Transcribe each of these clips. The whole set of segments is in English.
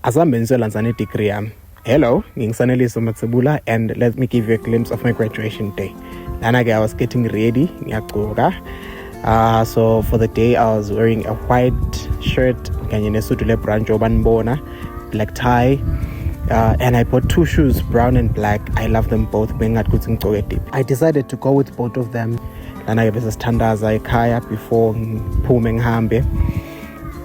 Azambenzela nzane degree yami. Hello, ngingisaneliso Matsebula, and let me give you a glimpse of my graduation day. Lana I was getting ready, ngiyagcoka. So for the day I was wearing a white shirt, kanye nesudu lebrown jobanibona, black tie, and I bought 2 shoes, brown and black. I love them both. I decided to go with both of them. Lana ke bese sithandaza ekhaya before ngiphume ngihambe.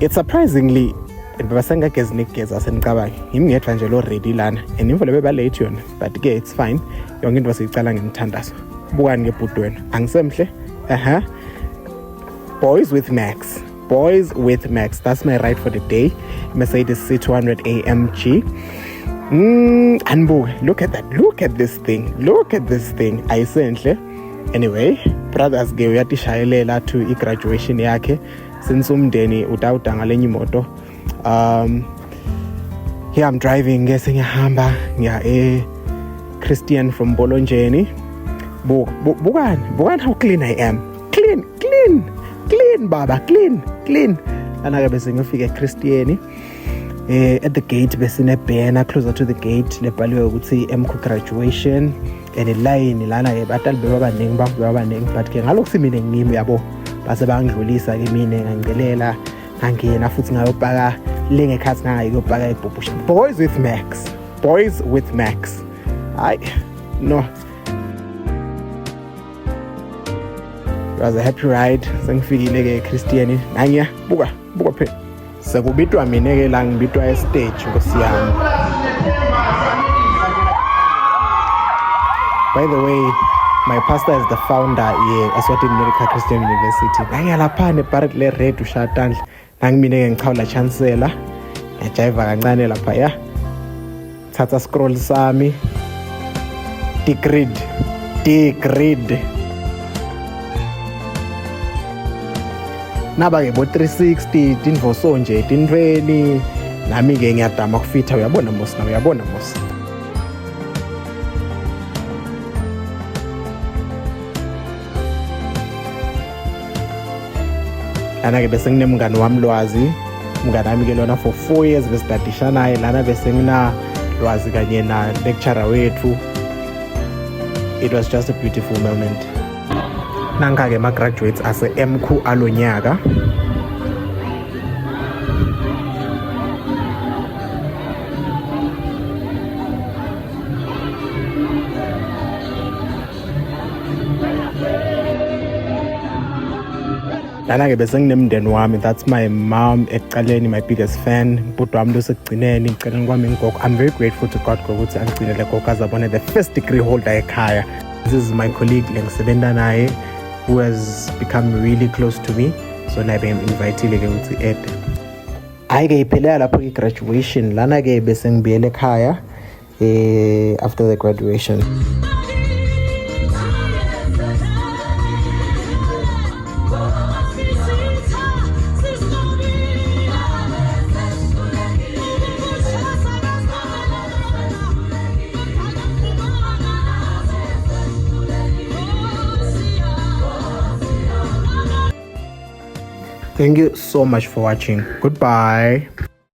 It's surprisingly basengagezi negeza sengicabangi ngimngedwa nje lo ready lana and imvo lebe ba late yona, but ke it's fine, yonke into siyicala ngemthandazo. Bukani ngebhuti wena angisemhle. Boys with Max, that's my ride for the day. Mercedes C200 AMG. Anbuke, look at this thing ayisenhle. Anyway, brothers ke uyatishayelela to i-graduation yakhe since umndeni utawuda ngalenye imoto. Here I'm driving, ngiyahamba ngiya Christian from Bolonjeni. Bukan how clean I am. Clean baba, clean. Lana ke bese ngifika eChristian. At the gate besine banner closer to the gate lebhaliwe ukuthi MKU graduation, and line lana ke batali bebabaningi but ke ngalokho simine ngimi yabo base bangidlulisa ke mina ngangelela ngangena futhi ngayopaka lengekhathi ngayopaka ibhubhusha. Boys with Max. No, it was a happy ride. Sengifikile ke eChristian nanya buka phela sekubitwa mina ke la ngibitwa estage ngosiyami. By the way, my pastor is the founder Eswatini Medical Christian University. Nanya lapha neBarrett le red ushatandla nangimine ke ngichawula chancellor ngajiva kancane lapha ya thatha scroll sami degree naba ke bo 360 tinvoso nje tinweni nami ke ngiyadama kufitha. Uyabona mos. Lana ke bese nginemngani wami Lwazi, umngani wami ke lona for 4 years besidadisha naye. Lana bese ngina Lwazi kanye na lecturer wethu. It was just a beautiful moment. Nanka ke ma graduates ase MKU alonyaka. Lana ke bese nginemndeni wami, that's my mom ekuqaleni, my biggest fan. Bhuti wami losekugcineni ekuqaleni kwami ngoku. I'm very grateful to God ukuthi angigcinele gogo azabone the first degree holder ekhaya. This is my colleague lengisebenza naye who has become really close to me, so naye invitile ke ukuthi Ed hayi ke iphelela lapho i-graduation. Lana ke bese ngibuyele ekhaya after the graduation. Thank you so much for watching. Goodbye.